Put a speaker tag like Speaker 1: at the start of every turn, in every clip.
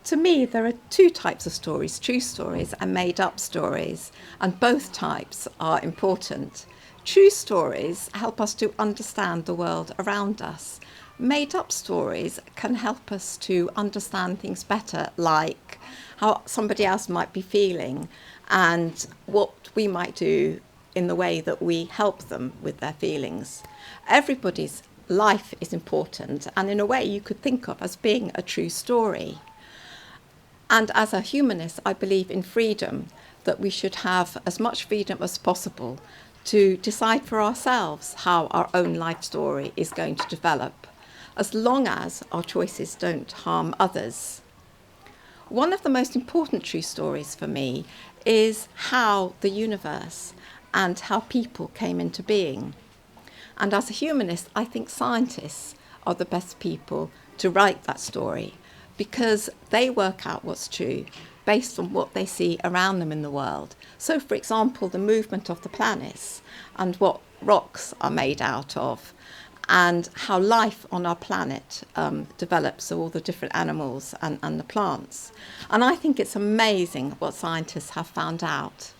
Speaker 1: To me, there are two types of stories, true stories and made-up stories, and both types are important. True stories help us to understand the world around us. Made-up stories can help us to understand things better, like how somebody else might be feeling and what we might do in the way that we help them with their feelings. Everybody's life is important, and in a way you could think of as being a true story. And as a humanist, I believe in freedom, that we should have as much freedom as possible to decide for ourselves how our own life story is going to develop, as long as our choices don't harm others. One of the most important true stories for me is how the universe and how people came into being. And as a humanist, I think scientists are the best people to write that story, because they work out what's true based on what they see around them in the world. So, for example, the movement of the planets and what rocks are made out of, and how life on our planet develops, so all the different animals and the plants. And I think it's amazing what scientists have found out.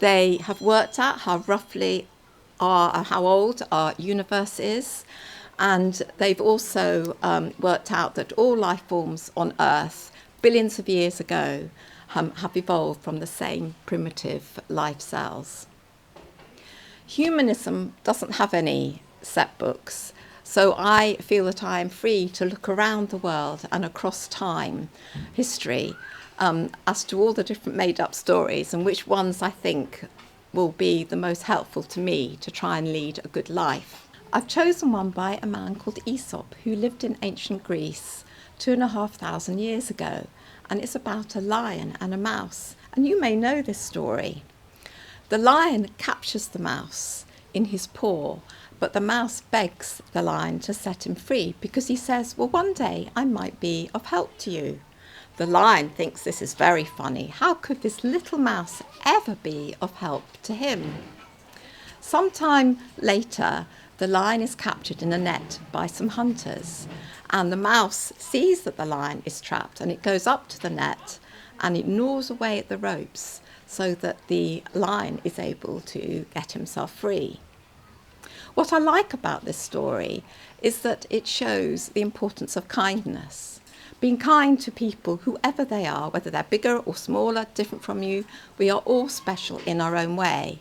Speaker 1: They have worked out how old our universe is, and they've also worked out that all life forms on Earth billions of years ago have evolved from the same primitive life cells. Humanism doesn't have any set books, so I feel that I am free to look around the world and across time, history, as to all the different made-up stories and which ones I think will be the most helpful to me to try and lead a good life. I've chosen one by a man called Aesop, who lived in ancient Greece 2,500 years ago, and it's about a lion and a mouse, and you may know this story. The lion captures the mouse in his paw, but the mouse begs the lion to set him free because he says, well, one day I might be of help to you. The lion thinks this is very funny. How could this little mouse ever be of help to him? Sometime later, the lion is captured in a net by some hunters, and the mouse sees that the lion is trapped, and it goes up to the net and it gnaws away at the ropes so that the lion is able to get himself free. What I like about this story is that it shows the importance of kindness. Being kind to people, whoever they are, whether they're bigger or smaller, different from you, we are all special in our own way.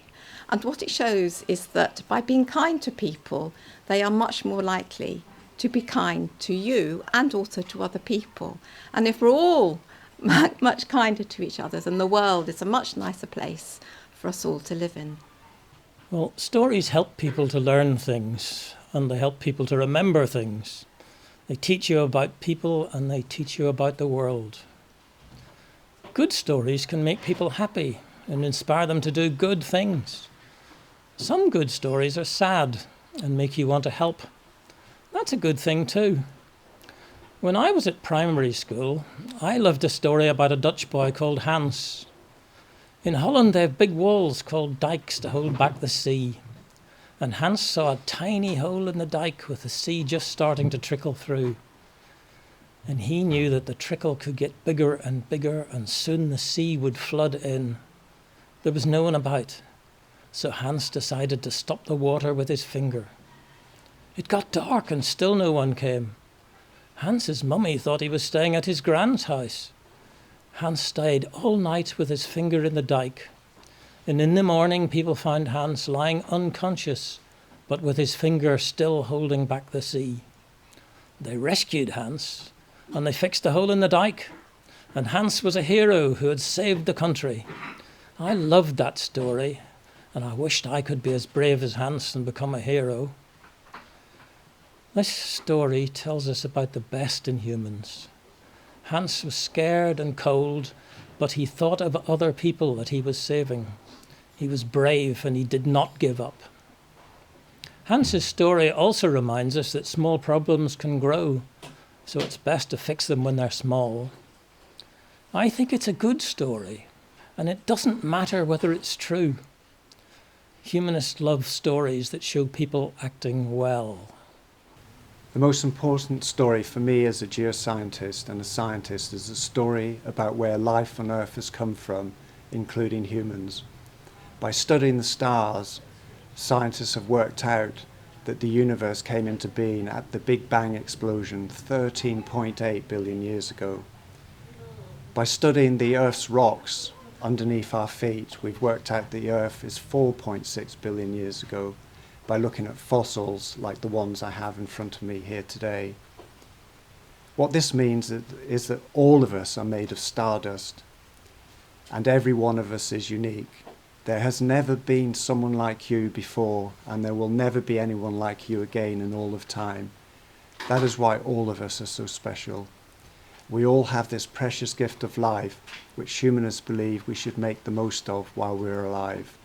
Speaker 1: And what it shows is that by being kind to people, they are much more likely to be kind to you and also to other people. And if we're all much kinder to each other, then the world is a much nicer place for us all to live in.
Speaker 2: Well, stories help people to learn things, and they help people to remember things. They teach you about people, and they teach you about the world. Good stories can make people happy and inspire them to do good things. Some good stories are sad and make you want to help. That's a good thing too. When I was at primary school, I loved a story about a Dutch boy called Hans. In Holland, they have big walls called dikes to hold back the sea. And Hans saw a tiny hole in the dike with the sea just starting to trickle through. And he knew that the trickle could get bigger and bigger, and soon the sea would flood in. There was no one about, so Hans decided to stop the water with his finger. It got dark and still no one came. Hans's mummy thought he was staying at his grand's house. Hans stayed all night with his finger in the dike, and in the morning people found Hans lying unconscious, but with his finger still holding back the sea. They rescued Hans, and they fixed a hole in the dike, and Hans was a hero who had saved the country. I loved that story, and I wished I could be as brave as Hans and become a hero. This story tells us about the best in humans. Hans was scared and cold, but he thought of other people that he was saving. He was brave and he did not give up. Hans's story also reminds us that small problems can grow, so it's best to fix them when they're small. I think it's a good story, and it doesn't matter whether it's true. Humanists love stories that show people acting well.
Speaker 3: The most important story for me as a geoscientist and a scientist is a story about where life on Earth has come from, including humans. By studying the stars, scientists have worked out that the universe came into being at the Big Bang explosion 13.8 billion years ago. By studying the Earth's rocks underneath our feet, we've worked out the Earth is 4.6 billion years ago by looking at fossils like the ones I have in front of me here today. What this means is that all of us are made of stardust, and every one of us is unique. There has never been someone like you before, and there will never be anyone like you again in all of time. That is why all of us are so special. We all have this precious gift of life, which humanists believe we should make the most of while we're alive.